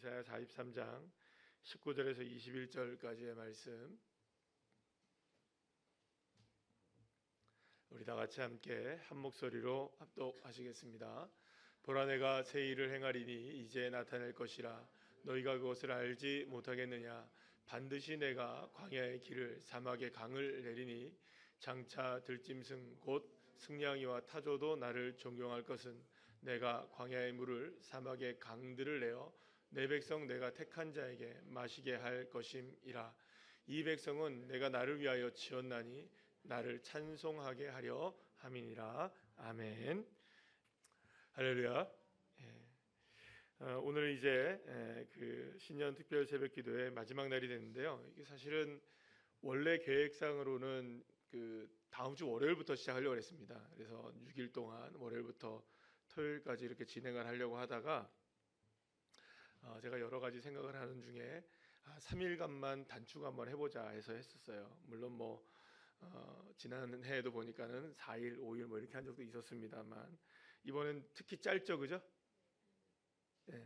이사야 43장 19절에서 21절까지의 말씀, 우리 다 같이 함께 한 목소리로 합독하시겠습니다. 보라, 내가 새 일을 행하리니 이제 나타낼 것이라. 너희가 그것을 알지 못하겠느냐. 반드시 내가 광야의 길을 사막의 강을 내리니 장차 들짐승 곧 승냥이와 타조도 나를 존경할 것은 내가 광야의 물을 사막의 강들을 내어 내 백성 내가 택한 자에게 마시게 할 것임이라. 이 백성은 내가 나를 위하여 지었나니 나를 찬송하게 하려 함이니라. 아멘. 할렐루야. 오늘 이제 그 신년 특별 새벽 기도의 마지막 날이 됐는데요. 이게 사실은 원래 계획상으로는 그 다음 주 월요일부터 시작하려고 했습니다. 그래서 6일 동안 월요일부터 토요일까지 이렇게 진행을 하려고 하다가 제가 여러 가지 생각을 하는 중에 3일간만 단축 한번 해보자 해서 했었어요. 물론 지난 해에도 보니까는 4일, 5일 이렇게 한 적도 있었습니다만 이번엔 특히 짧죠, 그죠? 네.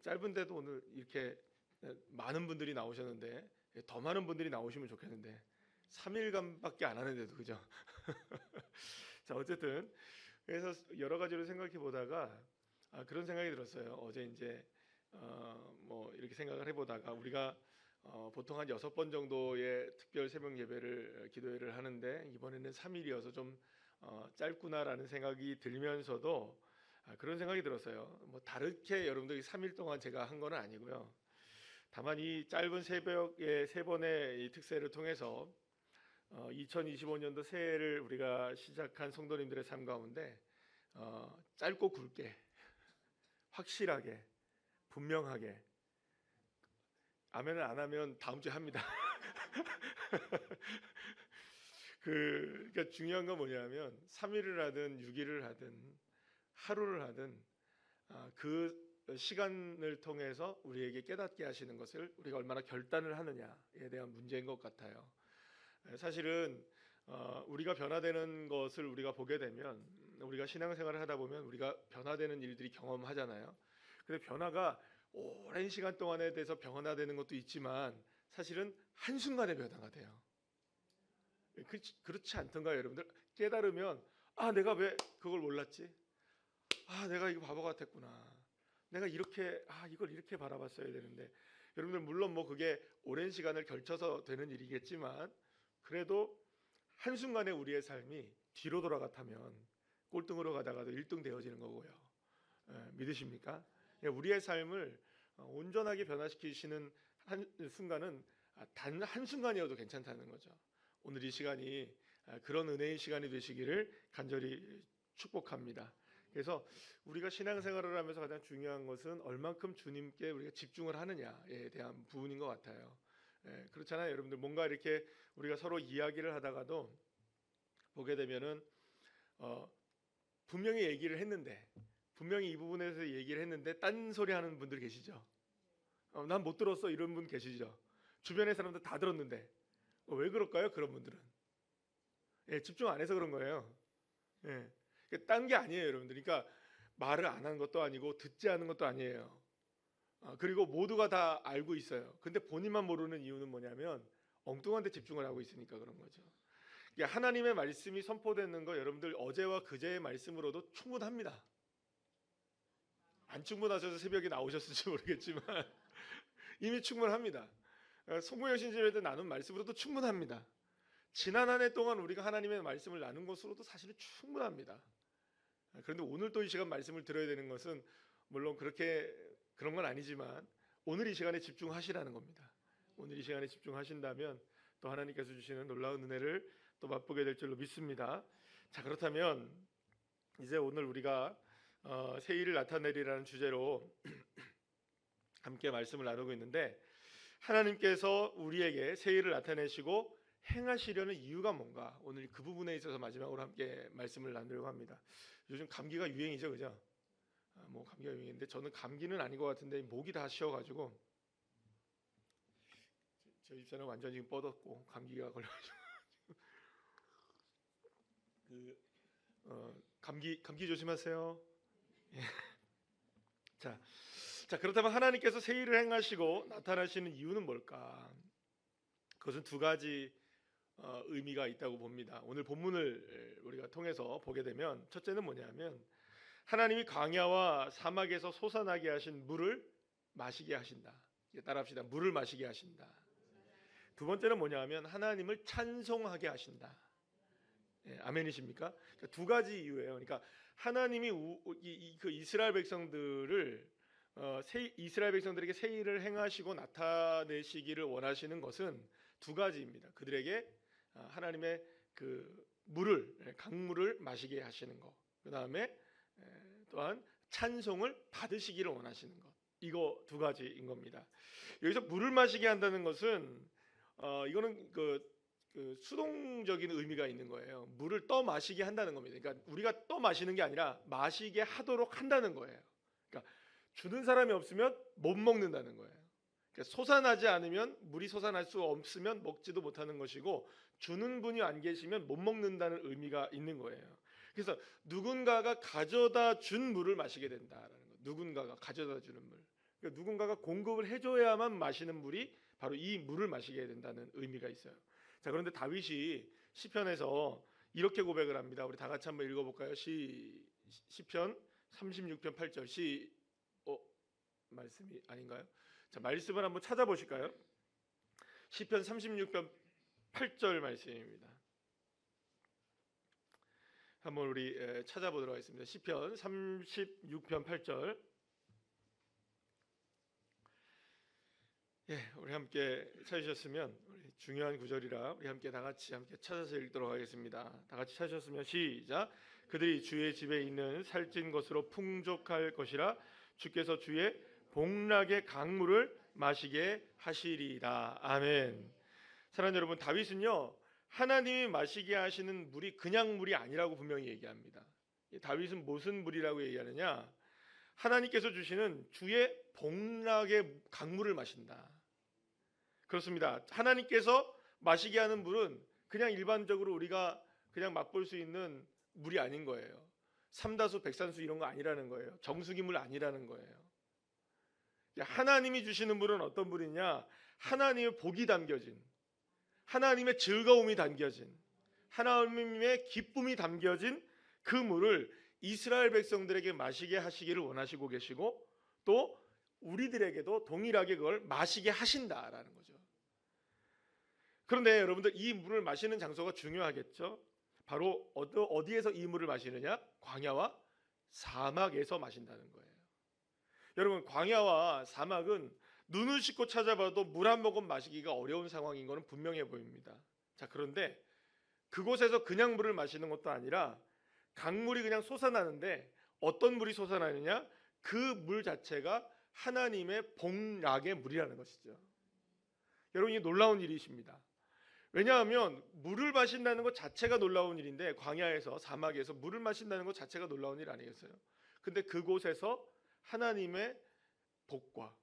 짧은데도 오늘 이렇게 많은 분들이 나오셨는데 더 많은 분들이 나오시면 좋겠는데 3일간밖에 안 하는데도, 그죠? 자, 어쨌든 그래서 여러 가지로 생각해 보다가 그런 생각이 들었어요. 어제 이제 이렇게 생각을 해보다가 우리가 보통 한 6번 정도의 특별 새벽 예배를 기도회를 하는데 이번에는 3일이어서 좀 짧구나라는 생각이 들면서도 그런 생각이 들었어요. 다르게 여러분들이 3일 동안 제가 한 건 아니고요. 다만 이 짧은 새벽의 3번의 이 특세를 통해서 2025년도 새해를 우리가 시작한 성도님들의 삶 가운데 짧고 굵게, 확실하게, 분명하게, 아멘을 안 하면 다음 주에 합니다. 그러니까 중요한 건 뭐냐면 3일을 하든 6일을 하든 하루를 하든 그 시간을 통해서 우리에게 깨닫게 하시는 것을 우리가 얼마나 결단을 하느냐에 대한 문제인 것 같아요. 사실은 우리가 변화되는 것을 우리가 보게 되면, 우리가 신앙생활을 하다 보면 우리가 변화되는 일들이 경험하잖아요. 근데 변화가 오랜 시간 동안에 대해서 변화되는 것도 있지만 사실은 한순간에 변화가 돼요. 그렇지 않던가요, 여러분들? 깨달으면 내가 왜 그걸 몰랐지? 내가 이거 바보 같았구나. 내가 이걸 이렇게 바라봤어야 되는데. 여러분들 물론 그게 오랜 시간을 걸쳐서 되는 일이겠지만 그래도 한순간에 우리의 삶이 뒤로 돌아갔다면 꼴등으로 가다가도 1등 되어지는 거고요. 믿으십니까? 우리의 삶을 온전하게 변화시키시는 한 순간은 단 한순간이어도 괜찮다는 거죠. 오늘 이 시간이 그런 은혜의 시간이 되시기를 간절히 축복합니다. 그래서 우리가 신앙생활을 하면서 가장 중요한 것은 얼만큼 주님께 우리가 집중을 하느냐에 대한 부분인 것 같아요. 그렇잖아요, 여러분들. 뭔가 이렇게 우리가 서로 이야기를 하다가도 보게 되면은 분명히 얘기를 했는데, 분명히 이 부분에서 얘기를 했는데 딴 소리 하는 분들 계시죠? 난 못 들었어 이런 분 계시죠? 주변의 사람들 다 들었는데 왜 그럴까요? 그런 분들은 집중 안 해서 그런 거예요. 딴 게 아니에요, 여러분들. 그러니까 말을 안 하는 것도 아니고 듣지 않은 것도 아니에요. 그리고 모두가 다 알고 있어요. 근데 본인만 모르는 이유는 뭐냐면 엉뚱한 데 집중을 하고 있으니까 그런 거죠. 그러니까 하나님의 말씀이 선포되는 거 여러분들 어제와 그제의 말씀으로도 충분합니다. 안 충분하셔서 새벽에 나오셨을지 모르겠지만 이미 충분합니다. 송구여 신집에도 나눈 말씀으로도 충분합니다. 지난 한 해 동안 우리가 하나님의 말씀을 나눈 것으로도 사실은 충분합니다. 그런데 오늘 또 이 시간 말씀을 들어야 되는 것은 물론 그런 건 아니지만 오늘 이 시간에 집중하시라는 겁니다. 오늘 이 시간에 집중하신다면 또 하나님께서 주시는 놀라운 은혜를 또 맛보게 될 줄로 믿습니다. 자, 그렇다면 이제 오늘 우리가 새 일을 나타내리라는 주제로 함께 말씀을 나누고 있는데, 하나님께서 우리에게 새 일을 나타내시고 행하시려는 이유가 뭔가, 오늘 그 부분에 있어서 마지막으로 함께 말씀을 나누려고 합니다. 요즘 감기가 유행이죠, 그죠? 감기가 유행인데 저는 감기는 아닌 것 같은데 목이 다 쉬어가지고 저희 집사람 완전 지금 뻗었고 감기가 걸려가지고 감기 조심하세요. 자, 자, 그렇다면 하나님께서 새 일을 행하시고 나타나시는 이유는 뭘까? 그것은 두 가지 의미가 있다고 봅니다. 오늘 본문을 우리가 통해서 보게 되면 첫째는 뭐냐면 하나님이 광야와 사막에서 솟아나게 하신 물을 마시게 하신다. 따라합시다. 물을 마시게 하신다. 두 번째는 뭐냐면 하나님을 찬송하게 하신다. 예, 아멘이십니까? 그러니까 두 가지 이유예요. 그러니까 하나님이 그 이스라엘 백성들을 이스라엘 백성들에게 새 일을 행하시고 나타내시기를 원하시는 것은 두 가지입니다. 그들에게 하나님의 그 물을, 강물을 마시게 하시는 것. 그 다음에 또한 찬송을 받으시기를 원하시는 것. 이거 두 가지인 겁니다. 여기서 물을 마시게 한다는 것은 이거는 그 수동적인 의미가 있는 거예요. 물을 떠 마시게 한다는 겁니다. 그러니까 우리가 떠 마시는 게 아니라 마시게 하도록 한다는 거예요. 그러니까 주는 사람이 없으면 못 먹는다는 거예요. 그러니까 솟아나지 않으면, 물이 솟아날 수 없으면 먹지도 못하는 것이고, 주는 분이 안 계시면 못 먹는다는 의미가 있는 거예요. 그래서 누군가가 가져다 준 물을 마시게 된다라는 거. 누군가가 가져다 주는 물. 그러니까 누군가가 공급을 해줘야만 마시는 물이 바로 이 물을 마시게 된다는 의미가 있어요. 자, 그런데 다윗이 시편에서 이렇게 고백을 합니다. 우리 다 같이 한번 읽어볼까요? 시편 36편 8절. 말씀이 아닌가요? 자, 말씀을 한번 찾아보실까요? 시편 36편 8절 말씀입니다. 한번 우리 찾아보도록 하겠습니다. 시편 36편 8절. 예, 우리 함께 찾으셨으면, 우리 중요한 구절이라 우리 함께 다 같이 찾아서 읽도록 하겠습니다. 다 같이 찾으셨으면 시작. 그들이 주의 집에 있는 살찐 것으로 풍족할 것이라 주께서 주의 복락의 강물을 마시게 하시리이다. 아멘. 사랑하는 여러분, 다윗은요 하나님이 마시게 하시는 물이 그냥 물이 아니라고 분명히 얘기합니다. 다윗은 무슨 물이라고 얘기하느냐? 하나님께서 주시는 주의 복락의 강물을 마신다. 그렇습니다. 하나님께서 마시게 하는 물은 그냥 일반적으로 우리가 그냥 맛볼 수 있는 물이 아닌 거예요. 삼다수, 백산수 이런 거 아니라는 거예요. 정수기 물 아니라는 거예요. 하나님이 주시는 물은 어떤 물이냐? 하나님의 복이 담겨진, 하나님의 즐거움이 담겨진, 하나님의 기쁨이 담겨진 그 물을 이스라엘 백성들에게 마시게 하시기를 원하시고 계시고, 또 우리들에게도 동일하게 그걸 마시게 하신다라는 거죠. 그런데 여러분들, 이 물을 마시는 장소가 중요하겠죠. 바로 어디에서 이 물을 마시느냐? 광야와 사막에서 마신다는 거예요. 여러분, 광야와 사막은 눈을 씻고 찾아봐도 물 한 모금 마시기가 어려운 상황인 것은 분명해 보입니다. 자, 그런데 그곳에서 그냥 물을 마시는 것도 아니라 강물이 그냥 솟아나는데 어떤 물이 솟아나느냐? 그 물 자체가 하나님의 복락의 물이라는 것이죠. 여러분, 이게 놀라운 일이십니다. 왜냐하면 물을 마신다는 것 자체가 놀라운 일인데, 광야에서, 사막에서 물을 마신다는 것 자체가 놀라운 일 아니겠어요? 근데 그곳에서 하나님의 복과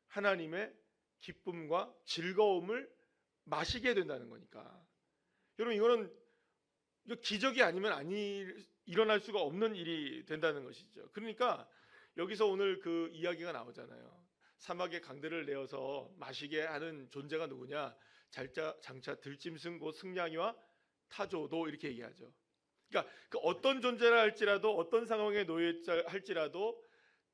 하나님의 기쁨과 즐거움을 마시게 된다는 거니까, 여러분, 이거는 기적이 아니면 일어날 수가 없는 일이 된다는 것이죠. 그러니까 여기서 오늘 그 이야기가 나오잖아요. 사막의 강들을 내어서 마시게 하는 존재가 누구냐? 장차 들짐승 곧 승냥이와 타조도, 이렇게 얘기하죠. 그러니까 그 어떤 존재라 할지라도, 어떤 상황에 놓여 할지라도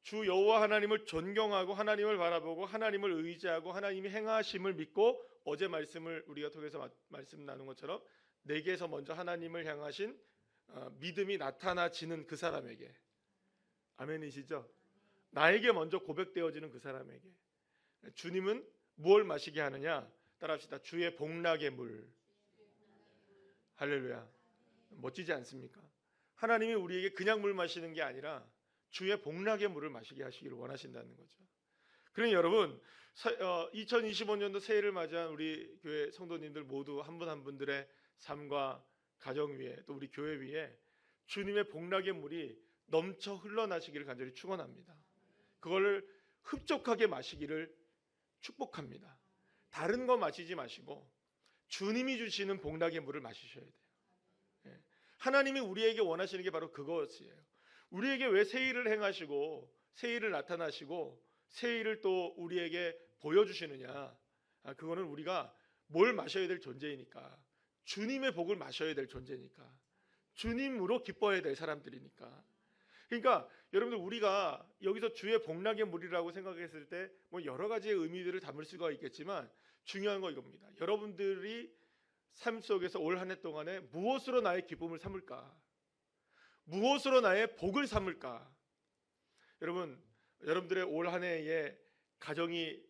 주 여호와 하나님을 존경하고 하나님을 바라보고 하나님을 의지하고 하나님이 행하심을 믿고, 어제 말씀을 우리가 통해서 말씀 나눈 것처럼 내게서 먼저 하나님을 향하신 믿음이 나타나지는 그 사람에게, 아멘이시죠? 나에게 먼저 고백되어지는 그 사람에게 주님은 무엇을 마시게 하느냐? 따라합시다. 주의 복락의 물. 할렐루야. 멋지지 않습니까? 하나님이 우리에게 그냥 물 마시는 게 아니라 주의 복락의 물을 마시게 하시기를 원하신다는 거죠. 그러니 여러분, 2025년도 새해를 맞이한 우리 교회 성도님들 모두 한 분 한 분들의 삶과 가정 위에, 또 우리 교회 위에 주님의 복락의 물이 넘쳐 흘러나시기를 간절히 축원합니다. 그걸 흡족하게 마시기를 축복합니다. 다른 거 마시지 마시고 주님이 주시는 복락의 물을 마시셔야 돼요. 하나님이 우리에게 원하시는 게 바로 그것이에요. 우리에게 왜 새 일을 행하시고 새 일을 나타나시고 새 일을 또 우리에게 보여주시느냐? 그거는 우리가 뭘 마셔야 될 존재이니까, 주님의 복을 마셔야 될 존재니까, 주님으로 기뻐해야 될 사람들이니까. 그러니까 여러분들, 우리가 여기서 주의 복락의 물이라고 생각했을 때 뭐 여러 가지의 의미들을 담을 수가 있겠지만, 중요한 거 이겁니다. 여러분들이 삶 속에서 올 한 해 동안에 무엇으로 나의 기쁨을 삼을까? 무엇으로 나의 복을 삼을까? 여러분들의 올 한 해에 가정이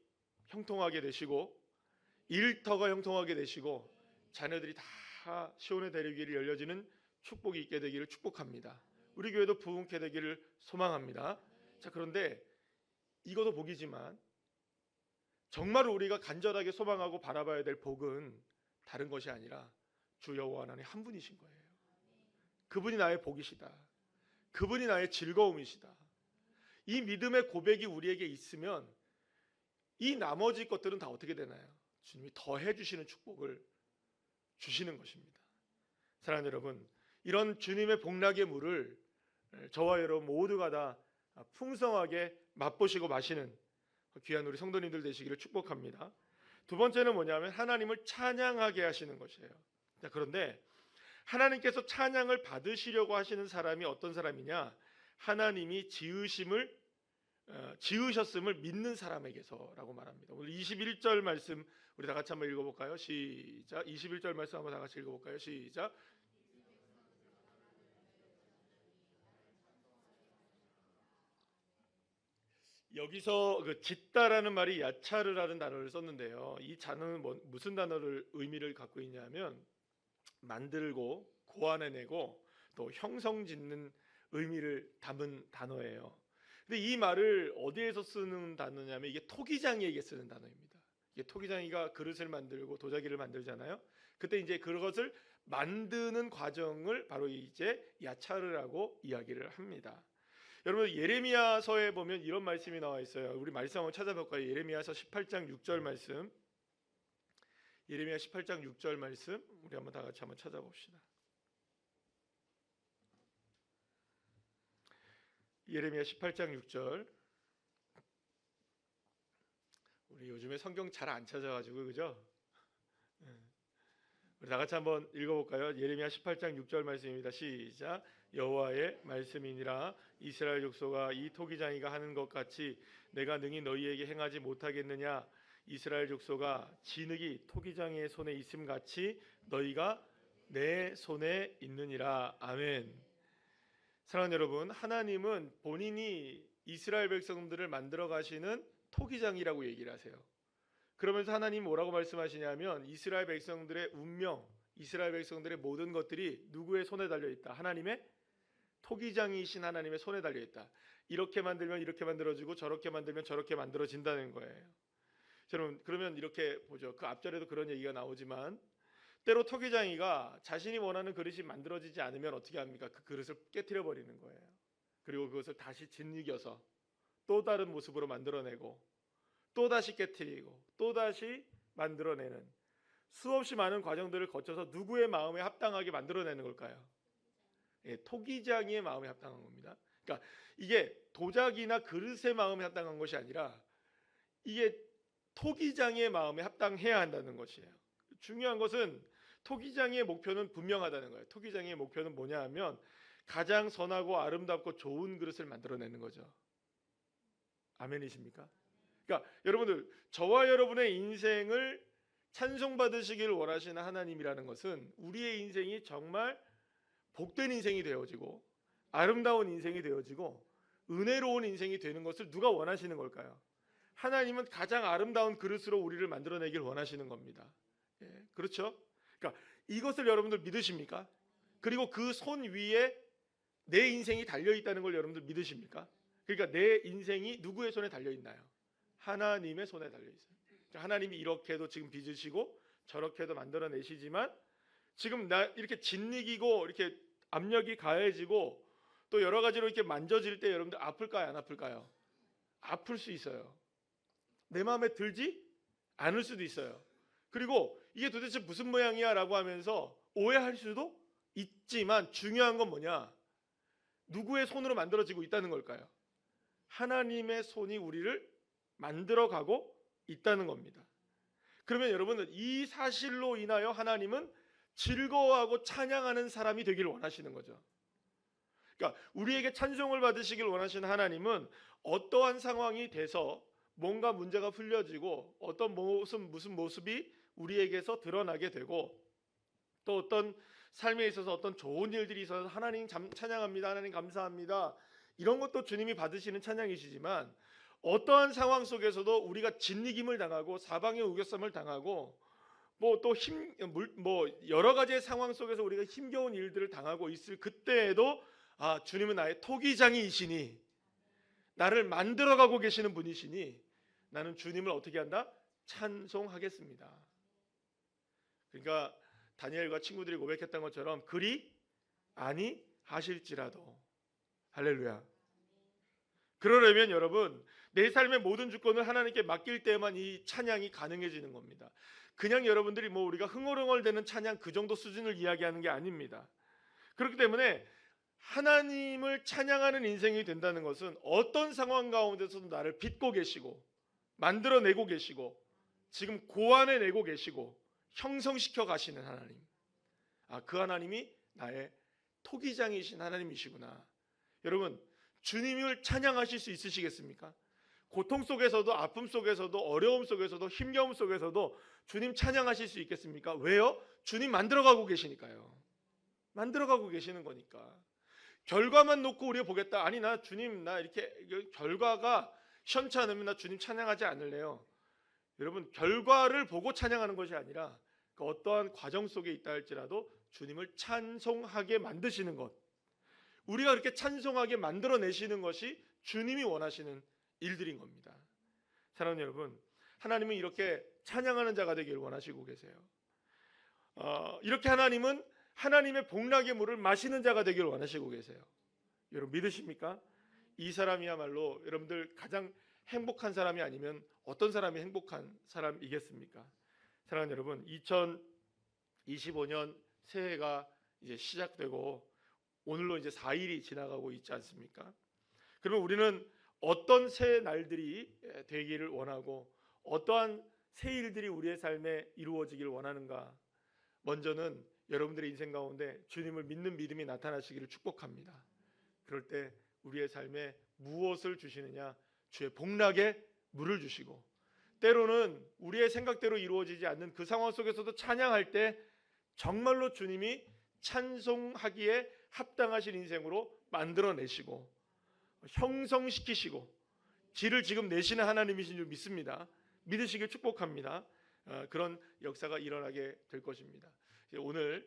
형통하게 되시고, 일터가 형통하게 되시고, 자녀들이 다 시온의 대리길이 열려지는 축복이 있게 되기를 축복합니다. 우리 교회도 부흥케 되기를 소망합니다. 자, 그런데 이것도 복이지만 정말 우리가 간절하게 소망하고 바라봐야 될 복은 다른 것이 아니라 주 여호와 하나님 한 분이신 거예요. 그분이 나의 복이시다. 그분이 나의 즐거움이시다. 이 믿음의 고백이 우리에게 있으면 이 나머지 것들은 다 어떻게 되나요? 주님이 더해 주시는 축복을 주시는 것입니다. 사랑하는 여러분, 이런 주님의 복락의 물을 저와 여러분 모두가 다 풍성하게 맛보시고 마시는 귀한 우리 성도님들 되시기를 축복합니다. 두 번째는 뭐냐면 하나님을 찬양하게 하시는 것이에요. 자, 그런데 하나님께서 찬양을 받으시려고 하시는 사람이 어떤 사람이냐? 하나님이 지으셨음을 믿는 사람에게서라고 말합니다. 오늘 21절 말씀 우리 다 같이 한번 읽어볼까요? 시작. 21절 말씀 한번 다 같이 읽어볼까요? 시작. 여기서 그 짓다라는 말이 야차르라는 단어를 썼는데요. 이 단어는 무슨 단어를 의미를 갖고 있냐면 만들고 고안해내고 또 형성짓는 의미를 담은 단어예요. 근데 이 말을 어디에서 쓰는 단어냐면 이게 토기장이에게 쓰는 단어입니다. 이게 토기장이가 그릇을 만들고 도자기를 만들잖아요. 그때 이제 그것을 만드는 과정을 바로 이제 야차르라고 이야기를 합니다. 여러분, 예레미야서에 보면 이런 말씀이 나와 있어요. 우리 말씀 한번 찾아볼까요? 예레미야서 18장 6절 말씀. 예레미야 18장 6절 말씀 우리 한번 다 같이 한번 찾아봅시다. 예레미야 18장 6절. 우리 요즘에 성경 잘 안 찾아가지고 그죠? 우리 다 같이 한번 읽어볼까요? 예레미야 18장 6절 말씀입니다. 시작. 여호와의 말씀이니라. 이스라엘 족속아, 이 토기장이가 하는 것 같이 내가 능히 너희에게 행하지 못하겠느냐? 이스라엘 족속아, 진흙이 토기장이의 손에 있음 같이 너희가 내 손에 있느니라. 아멘. 사랑하는 여러분, 하나님은 본인이 이스라엘 백성들을 만들어 가시는 토기장이라고 얘기를 하세요. 그러면서 하나님 뭐라고 말씀하시냐면 이스라엘 백성들의 운명, 이스라엘 백성들의 모든 것들이 누구의 손에 달려 있다? 하나님의 토기장이신 하나님의 손에 달려 있다. 이렇게 만들면 이렇게 만들어지고 저렇게 만들면 저렇게 만들어진다는 거예요. 여러분, 그러면 이렇게 보죠. 그 앞절에도 그런 얘기가 나오지만 때로 토기장이가 자신이 원하는 그릇이 만들어지지 않으면 어떻게 합니까? 그 그릇을 깨트려 버리는 거예요. 그리고 그것을 다시 짓이겨서 또 다른 모습으로 만들어내고 또 다시 깨트리고 또 다시 만들어내는 수없이 많은 과정들을 거쳐서 누구의 마음에 합당하게 만들어내는 걸까요? 예, 토기장이의 마음에 합당한 겁니다. 그러니까 이게 도자기나 그릇의 마음에 합당한 것이 아니라 이게 토기장이의 마음에 합당해야 한다는 것이에요. 중요한 것은 토기장이의 목표는 분명하다는 거예요. 토기장이의 목표는 뭐냐 하면 가장 선하고 아름답고 좋은 그릇을 만들어내는 거죠. 아멘이십니까? 그러니까 여러분들, 저와 여러분의 인생을 찬송받으시길 원하시는 하나님이라는 것은 우리의 인생이 정말 복된 인생이 되어지고 아름다운 인생이 되어지고 은혜로운 인생이 되는 것을 누가 원하시는 걸까요? 하나님은 가장 아름다운 그릇으로 우리를 만들어내길 원하시는 겁니다. 예, 그렇죠? 그러니까 이것을 여러분들 믿으십니까? 그리고 그 손 위에 내 인생이 달려있다는 걸 여러분들 믿으십니까? 그러니까 내 인생이 누구의 손에 달려있나요? 하나님의 손에 달려있어요. 하나님이 이렇게도 지금 빚으시고 저렇게도 만들어내시지만 지금 나 이렇게 짓이기고 이렇게 압력이 가해지고 또 여러 가지로 이렇게 만져질 때 여러분들 아플까요? 안 아플까요? 아플 수 있어요. 내 마음에 들지 않을 수도 있어요. 그리고 이게 도대체 무슨 모양이야 라고 하면서 오해할 수도 있지만 중요한 건 뭐냐? 누구의 손으로 만들어지고 있다는 걸까요? 하나님의 손이 우리를 만들어가고 있다는 겁니다. 그러면 여러분, 이 사실로 인하여 하나님은 즐거워하고 찬양하는 사람이 되길 원하시는 거죠. 그러니까 우리에게 찬송을 받으시길 원하시는 하나님은 어떠한 상황이 돼서 뭔가 문제가 풀려지고 어떤 무슨 모습이 우리에게서 드러나게 되고 또 어떤 삶에 있어서 어떤 좋은 일들이 있어서 하나님 찬양합니다, 하나님 감사합니다, 이런 것도 주님이 받으시는 찬양이시지만 어떠한 상황 속에서도 우리가 진리김을 당하고 사방의 우겨쌈을 당하고 뭐 또 여러 가지의 상황 속에서 우리가 힘겨운 일들을 당하고 있을 그때에도 주님은 나의 토기장이시니 나를 만들어가고 계시는 분이시니 나는 주님을 어떻게 한다? 찬송하겠습니다. 그러니까 다니엘과 친구들이 고백했던 것처럼 그리 아니하실지라도, 할렐루야. 그러려면 여러분, 내 삶의 모든 주권을 하나님께 맡길 때만 이 찬양이 가능해지는 겁니다. 그냥 여러분들이 우리가 흥얼흥얼대는 찬양 그 정도 수준을 이야기하는 게 아닙니다. 그렇기 때문에 하나님을 찬양하는 인생이 된다는 것은 어떤 상황 가운데서도 나를 빚고 계시고 만들어내고 계시고 지금 고안해내고 계시고 형성시켜 가시는 하나님, 그 하나님이 나의 토기장이신 하나님이시구나. 여러분, 주님을 찬양하실 수 있으시겠습니까? 고통 속에서도, 아픔 속에서도, 어려움 속에서도, 힘겨움 속에서도 주님 찬양하실 수 있겠습니까? 왜요? 주님 만들어가고 계시니까요. 만들어가고 계시는 거니까. 결과만 놓고 우리가 보겠다, 아니 나 주님 나 이렇게 결과가 시원치 않으면 나 주님 찬양하지 않을래요. 여러분, 결과를 보고 찬양하는 것이 아니라 그 어떠한 과정 속에 있다 할지라도 주님을 찬송하게 만드시는 것, 우리가 그렇게 찬송하게 만들어내시는 것이 주님이 원하시는 일들인 겁니다. 사랑하는 여러분, 하나님은 이렇게 찬양하는 자가 되기를 원하시고 계세요. 이렇게 하나님은 하나님의 복락의 물을 마시는 자가 되기를 원하시고 계세요. 여러분 믿으십니까? 이 사람이야말로 여러분들 가장 행복한 사람이 아니면 어떤 사람이 행복한 사람이겠습니까? 사랑하는 여러분, 2025년 새해가 이제 시작되고 오늘로 이제 4일이 지나가고 있지 않습니까? 그러면 우리는 어떤 새 날들이 되기를 원하고 어떠한 새 일들이 우리의 삶에 이루어지기를 원하는가? 먼저는 여러분들의 인생 가운데 주님을 믿는 믿음이 나타나시기를 축복합니다. 그럴 때 우리의 삶에 무엇을 주시느냐? 주의 복락의 물을 주시고, 때로는 우리의 생각대로 이루어지지 않는 그 상황 속에서도 찬양할 때 정말로 주님이 찬송하기에 합당하신 인생으로 만들어내시고 형성시키시고 길을 지금 내시는 하나님이신 줄 믿습니다. 믿으시길 축복합니다. 그런 역사가 일어나게 될 것입니다. 오늘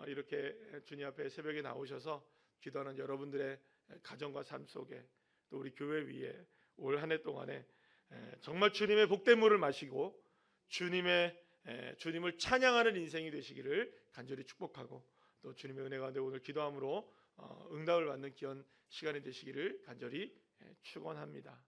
이렇게 주님 앞에 새벽에 나오셔서 기도하는 여러분들의 가정과 삶 속에 또 우리 교회 위에 올 한 해 동안에 정말 주님의 복된 물을 마시고 주님을 찬양하는 인생이 되시기를 간절히 축복하고, 또 주님의 은혜 가운데 오늘 기도함으로 응답을 받는 귀한 시간이 되시기를 간절히 축원합니다.